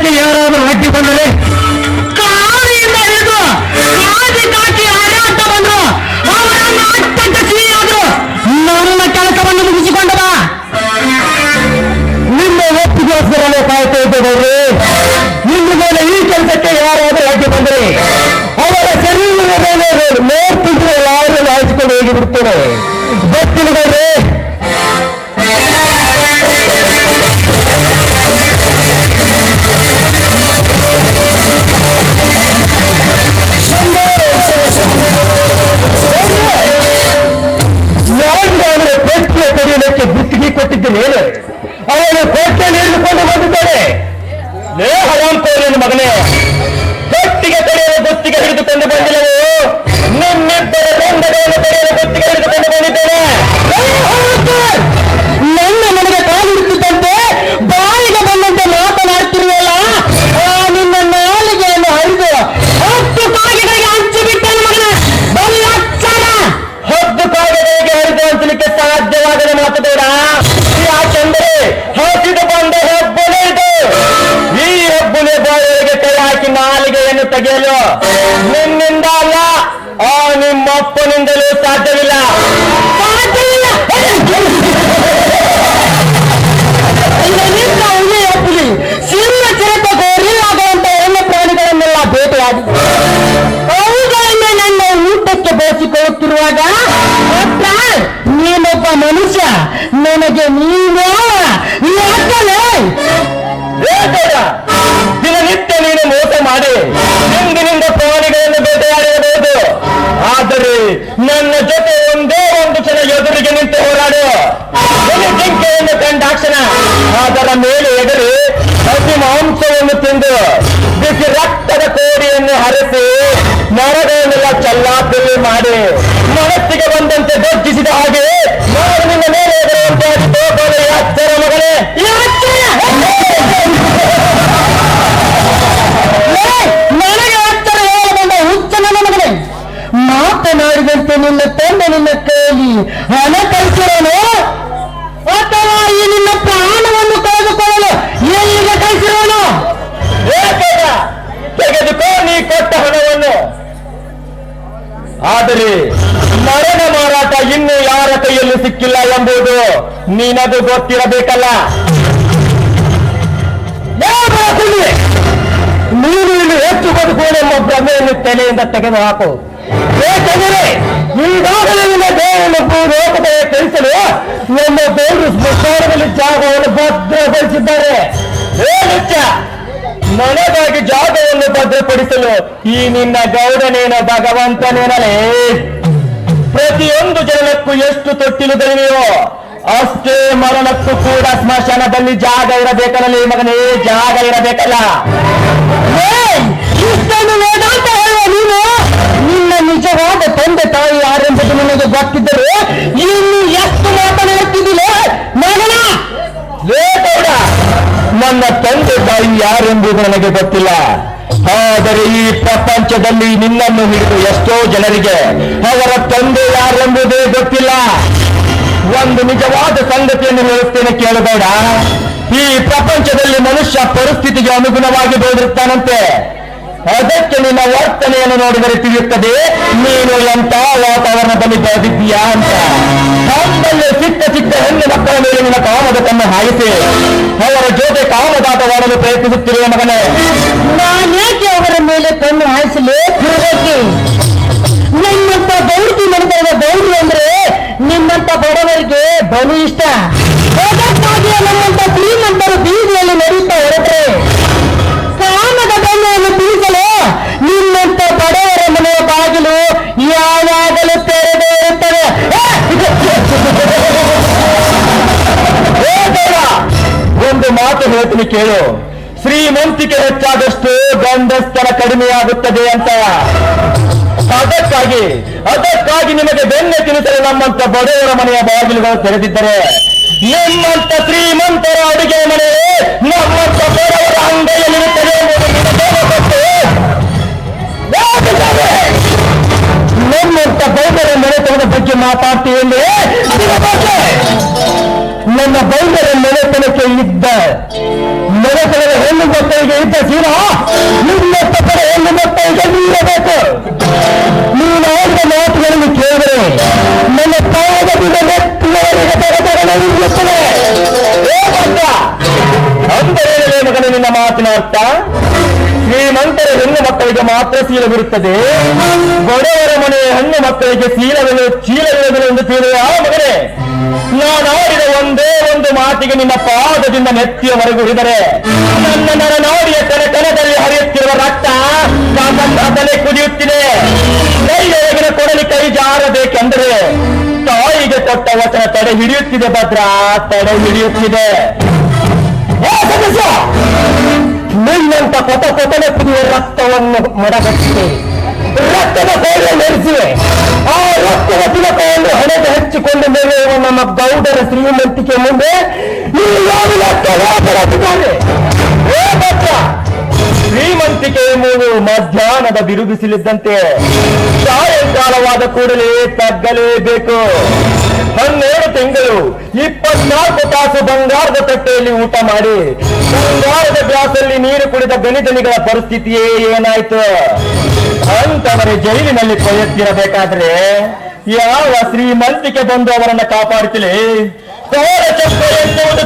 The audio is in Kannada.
ಕೆಲಸಕ್ಕೆ ಯಾರಾದರೂ ಅಡ್ಡಿ ಬಂದರೆ ಕಾರಿಯಿಂದ ಹಿಡಿದು ಕಾಜಿ ಕಾಕಿ ಹಾರಾಟ ಬಂದ್ರು ಅವರನ್ನು ಅಟ್ಟಕಸಿಯಾದ್ರು ನನ್ನ ಕೆಲಸವನ್ನು ಮುಗಿಸಿಕೊಂಡ ಬಾ. ನಿಮ್ಮ ಒಪ್ಪಿಗೋಸ್ಕರನೇ ಕಾಯ್ತಾ ಇದ್ದೇವೆ. ನಿಮ್ಮ ಮೇಲೆ ಈ ಕೆಲಸಕ್ಕೆ ಯಾರಾದರೂ ಅಡ್ಡಿ ಬಂದರೆ ಅವರ ಶರೀರದ ಮೇಲೆ ನೋಡ್ತಿದ್ರೆ ಯಾರನ್ನು ಹಾಯಿಸಿಕೊಂಡು ಹೋಗಿ ಬಿಡ್ತೇನೆ. ಗೊತ್ತಿಲ್ಲದೆ ಅವರ ಕೋಟೆಯ ಕಡಿಯಲಿಕ್ಕೆ ಗುತ್ತಿಗೆ ಕೊಟ್ಟಿದ್ದೇನೆ. ಅವನು ಕೋಟೆಯಲ್ಲಿ ಹಿಡಿದುಕೊಂಡು ಬಂದಿದ್ದಾನೆ. ಹರಾಂಕೋರಿನ ಮಗನೇ, ಕೊಟ್ಟಿಗೆ ಕಡಿಯಲು ಗುತ್ತಿಗೆ ಹಿಡಿದುಕೊಂಡು ಬಂದಿಲ್ಲವೋ? ನಿಮ್ಮಿಬ್ಬರ ಬಂಧಗಳನ್ನು ಕಡಿಯಲು ಗುತ್ತಿಗೆ ಹಿಡಿದುಕೊಂಡು ಬಂದಿದ್ದೇನೆ. ನನ್ನ ನನಗೆ ಕಾಲಿಡುತ್ತಿದ್ದಂತೆ ಬಾಯಿಗೆ ಬಂದಂತೆ ಮಾತನಾಡ್ತಿರುವಲ್ಲ, ನಿನ್ನ ನಾಲಿಗೆಯನ್ನು ಹರಿದು 10 ಕಾಗೆಗಳಿಗೆ ಹಂಚಿಬಿಟ್ಟನು ಮಗನ. ಹತ್ತು ಕಾಗೆಗಳಿಗೆ ಹರಿದು ಹಂಚಲಿಕ್ಕೆ ಸಾಧ್ಯವಾಗದ ಮಾತು ಬೇಡ. ಯಾಕೆಂದರೆ ಹಸಿದು ಬಂದ ಹೆಬ್ಬುಲಿ ಇದು. ಈ ಹೆಬ್ಬುಲಿ ಬಾಯಿಗೆ ಕೈ ಹಾಕಿ ನಾಲಿಗೆಯನ್ನು ತೆಗೆಯಲು ನಿನ್ನಿಂದ ಅಲ್ಲ, ನಿಮ್ಮಪ್ಪನಿಂದಲೂ ಸಾಧ್ಯವಿಲ್ಲ. ಹೆಬ್ಬುಲಿ ಸಿಂಹ ಚಿರತ ಗೋರಿಲ್ಲಾಗುವಂತ ಹೆಣ್ಣು ಪ್ರಾಣಿಗಳನ್ನೆಲ್ಲ ಭೇಟಿಯಾಗಿ ಅವುಗಳನ್ನ ನನ್ನ ಊಟಕ್ಕೆ ಬಳಸಿಕೊಳ್ಳುತ್ತಿರುವಾಗ ನೀನೊಬ್ಬ ಮನುಷ್ಯ, ನನಗೆ ನೀನು ದಿನನಿತ್ಯ ನೀನು ಮೋಸ ಮಾಡಿ ಹಿಂದಿನಿಂದ ಪ್ರಾಣಿಗಳನ್ನು ಬೇಟೆಯಾಡಿರಬಹುದು. ಆದರೆ ನನ್ನ ಜೊತೆ ಒಂದೇ ಒಂದು ಕ್ಷಣ ಎದುರಿಗೆ ನಿಂತು ಹೋರಾಡು. ಜಿಂಕೆಯನ್ನು ಕಂಡಾಕ್ಷಣ ಅದರ ಮೇಲೆ ಎಗರಿ ಹಸಿ ಮಾಂಸವನ್ನು ತಿಂದು ಬಿಸಿ ರಕ್ತದ ಕೋಡಿಯನ್ನು ಹರಿಸಿ ನರಗಳನ್ನೆಲ್ಲ ಚಲ್ಲಾಪಿಲ್ಲಿ ಮಾಡಿ ಮನಸ್ಸಿಗೆ ಬಂದಂತೆ ದೊಡ್ಡಿಸಿದ ಹಾಗೆ ನಾನು ನಿನ್ನ ಮೇಲೆ ಎದುರುವಂತೆ ಎಚ್ಚರ ಮಗನೇ, ನನಗೆ ಎಚ್ಚರ ಹೇಳಬಂದ ಹುಚ್ಚ ನನ್ನ ಮಗನೇ. ಮಾತನಾಡಿದಂತೆ ನಿನ್ನ ತಂದೆ ನಿನ್ನ ಕೈಲಿ ಹಣ ಕಳಿಸಿರೋನು ಅಥವಾ ಈ ನಿನ್ನ ಪ್ರಾಣವನ್ನು ಕಳೆದುಕೊಳ್ಳಲು ಎಲ್ಲಿಗೆ ಕಳಿಸಿರೋನು? ತೆಗೆದುಕೋ ನೀ ಕೊಟ್ಟ ಹಣವನ್ನು. ಆದರೆ ಮರಣ ಮಾರಾಟ ಇನ್ನು ಯಾರ ಕೈಯಲ್ಲಿ ಸಿಕ್ಕಿಲ್ಲ ಎಂಬುದು ನೀನದು ಗೊತ್ತಿರಬೇಕಲ್ಲ. ನೀನು ಇಲ್ಲಿ ಹೆಚ್ಚು ಬದುಕುವುದೆಂಬ ಭ್ರಮೆಯನ್ನು ತಲೆಯಿಂದ ತೆಗೆದು ಹಾಕು. ಏಕೆಂದರೆ ಈಗಾಗಲೇ ನಿನ್ನ ದೇಹವನ್ನು ಲೋಕದಲ್ಲಿ ಕಳಿಸಲು ನಮ್ಮ ದೇವರು ಸ್ಮಶಾನದಲ್ಲಿ ಜಾಗವನ್ನು ಭದ್ರಪಡಿಸಿದ್ದಾರೆ. ನನಗಾಗಿ ಜಾಗವನ್ನು ಭದ್ರಪಡಿಸಲು ಈ ನಿನ್ನ ಗೌಡನೇನ ಭಗವಂತನೇನಲೇ. ಪ್ರತಿಯೊಂದು ಜನನಕ್ಕೂ ಎಷ್ಟು ತೊಟ್ಟಿಲುಗಳಿವೆಯೋ ಅಷ್ಟೇ ಮರಣಕ್ಕೂ ಕೂಡ ಸ್ಮಶಾನದಲ್ಲಿ ಜಾಗ ಇರಬೇಕಲ್ಲ ಮಗನೇ, ಜಾಗ ಇರಬೇಕಲ್ಲ. ಇಷ್ಟನ್ನು ವೇದಾಂತ ಹೇಳುವ ನೀನು ನಿನ್ನ ನಿಜವಾದ ತಂದೆ ತಾಯಿ ಯಾರೆಂಬುದು ನಿನಗೆ ಗೊತ್ತಿದ್ದರೆ ಇನ್ನು ಎಷ್ಟು ಮಾತನಾಡುತ್ತಿದ್ದಿಲ್ಲ ಮಗನ? ಗೌಡ, ನನ್ನ ತಂದೆ ತಾಯಿ ಯಾರೆಂಬುದು ನನಗೆ ಗೊತ್ತಿಲ್ಲ. ಆದರೆ ಈ ಪ್ರಪಂಚದಲ್ಲಿ ನಿನ್ನನ್ನು ಹಿಡಿದು ಎಷ್ಟೋ ಜನರಿಗೆ ಅವರ ತಂದೆ ಯಾರೆಂಬುದೇ ಗೊತ್ತಿಲ್ಲ. ಒಂದು ನಿಜವಾದ ಸಂಗತಿಯನ್ನು ಹೇಳುತ್ತೇನೆ ಕೇಳಬೇಡ. ಈ ಪ್ರಪಂಚದಲ್ಲಿ ಮನುಷ್ಯ ಪರಿಸ್ಥಿತಿಗೆ ಅನುಗುಣವಾಗಿ ಬೆಳೆದಿರ್ತಾನಂತೆ. ಅದಕ್ಕೆ ನಿನ್ನ ವರ್ತನೆಯನ್ನು ನೋಡಿದರೆ ತಿಳಿಯುತ್ತದೆ ನೀನು ಎಂತ ವಾತಾವರಣದಲ್ಲಿ ಬೆಳೆದಿದ್ದೀಯಾ ಅಂತ. ನಮ್ಮಲ್ಲಿ ಚಿಕ್ಕ ಚಿಕ್ಕ ಹೆಣ್ಣು ಮಕ್ಕಳ ಮೇಲೆ ನಿನ್ನ ಕಾಮದನ್ನು ಹಾಯಿಸಿ ಅವರ ಜೊತೆ ಕಾಮದಾಟವಾಡಲು ಪ್ರಯತ್ನಿಸುತ್ತಿರುವ ಮಗನೇ, ನಾನೇಕೆ ಅವರ ಮೇಲೆ ಕಣ್ಣು ಹಾಯಿಸಲಿ? ನಿಮ್ಮಂತ ಗೌಡಿ ನಡೆದ ಗೌಡಿ ಅಂದ್ರೆ ನಿಮ್ಮಂತ ಬಡವರಿಗೆ ಬಲು ಇಷ್ಟ. ಅದಕ್ಕಾಗಿ ನಮ್ಮಂತ ಶ್ರೀಮಂತರು ಬೀದಿಯಲ್ಲಿ ನಡೆಯುತ್ತಾ ಹೊರಟ್ರೆ ಕಾಮದ ಬೆಣ್ಣೆಯನ್ನು ಬೀಸಲು ನಿಮ್ಮಂತ ಬಡವರ ಮನೆಯ ಬಾಗಿಲು ಯಾವಾಗಲೂ ತೆರೆದೇ ಇರುತ್ತದೆ. ಒಂದು ಮಾತು ಹೇಳ್ತೀನಿ ಕೇಳು. ಶ್ರೀಮಂತಿಕೆ ಹೆಚ್ಚಾದಷ್ಟು ಗಂಡಸ್ಥರ ಕಡಿಮೆಯಾಗುತ್ತದೆ ಅಂತ. ಅದಕ್ಕಾಗಿ ನಿಮಗೆ ಬೆಣ್ಣೆ ತಿನ್ನಿಸಲು ನಮ್ಮಂತ ಬಡವರ ಮನೆಯ ಬಾಗಿಲುಗಳು ತೆರೆದಿದ್ದರೆ ನಿಮ್ಮಂತ ಶ್ರೀಮಂತರ ಅಡುಗೆ ಮನೆ ನಮ್ಮಂತ ಬಡವರ ಅಂಗೈಯಲ್ಲಿರುತ್ತದೆ ನಮ್ಮಂತ ಬೌದ್ಧರ ಮನೆತನದ ಬಗ್ಗೆ ಮಾತಾಡ್ತೀವಿ. ನನ್ನ ಬೌದ್ಧರ ಮನೆತನಕ್ಕೆ ಇದ್ದ ಮನೆತನದ ಹೆಣ್ಣು ಮಕ್ಕಳಿಗೆ ಇದ್ದ ಸೀನ ನಿನ್ನತ್ತ ಕಡೆ ಒಂದು ಮಕ್ಕಳಿಗೆ ನೀಡಬೇಕು. ನೀನು ಆಡಿದ ಮಾತುಗಳನ್ನು ಕೇಳಿದರೆ ನನ್ನ ಪಾದದಿಂದ ನೆತ್ತಿನವರಿಗೆ ತಗತಗಲಿರುತ್ತದೆ. ಅಂದರೆ ಮಗನ ನಿನ್ನ ಮಾತಿನ ಅರ್ಥ ಶ್ರೀಮಂತರ ಹೆಣ್ಣು ಮಕ್ಕಳಿಗೆ ಮಾತ್ರ ಶೀಲವಿರುತ್ತದೆ, ಬಡವರ ಮನೆಯ ಹೆಣ್ಣು ಮಕ್ಕಳಿಗೆ ಚೀಲವಿರುವುದಿಲ್ಲ ಎಂದು ತಿಳಿದ ಮಗನೇ. ನಾನಾಡಿದ ಒಂದೇ ಒಂದು ಮಾತಿಗೆ ನಿನ್ನ ಪಾದದಿಂದ ನೆತ್ತಿಯವರೆಗೂ ಹಿಡಿದರೆ ನನ್ನ ನಾಡಿಯ ಕಣದಲ್ಲಿ ಹರಿಯುತ್ತಿರುವ ರಕ್ತ ತಲೆ ಕುದಿಯುತ್ತಿದೆ. ಕೈಯೊಳಗಿನ ಕೊಡಲಿ ಕೈ ಜಾರಬೇಕೆಂದರೆ ತಾಯಿಗೆ ಕೊಟ್ಟ ವಚನ ತಡೆ ಹಿಡಿಯುತ್ತಿದೆ ಭದ್ರಾ, ತಡೆ ಹಿಡಿಯುತ್ತಿದೆ. ನಿನ್ನಂತ ಕೊತನೆ ಕುದಿಯುವ ರಕ್ತವನ್ನು ಮಡಗಟ್ಟಿದೆ, ರಕ್ತದ ಕೋಳೆ ನೆರೆಸಿವೆ. ಆ ರಕ್ತದ ತಿಲಕವನ್ನು ಹಣೆಗೆ ಹಚ್ಚಿಕೊಂಡು ಮೆರೆಯುವ ನಮ್ಮ ಗೌಡರ ಶ್ರೀಮಂತಿಕೆ ಮುಂದೆ ಶ್ರೀಮಂತಿಕೆ ಎಂಬುದು ಮಧ್ಯಾಹ್ನದ ಬಿರುಬಿಸಿಲಿದ್ದಂತೆ ಸಾಯಂಕಾಲವಾದ ಕೂಡಲೇ ತಗ್ಗಲೇಬೇಕು. 12 ತಿಂಗಳು 24 ತಾಸು ಬಂಗಾರದ ತಟ್ಟೆಯಲ್ಲಿ ಊಟ ಮಾಡಿ ಬಂಗಾರದ ಗ್ಲಾಸಲ್ಲಿ ನೀರು ಕುಡಿದ ಗಣಿತನಿಗಳ ಪರಿಸ್ಥಿತಿಯೇ ಏನಾಯ್ತು? ಅಂತವರೇ ಜೈಲಿನಲ್ಲಿ ಕೊಯ್ಯುತ್ತಿರಬೇಕಾದ್ರೆ ಯಾವ ಶ್ರೀಮಂತಿಕೆ ಬಂದು ಅವರನ್ನ ಕಾಪಾಡುತ್ತಿಲ್ಲ. ತೋರ ಚಕ್ರ ಎನ್ನುವುದು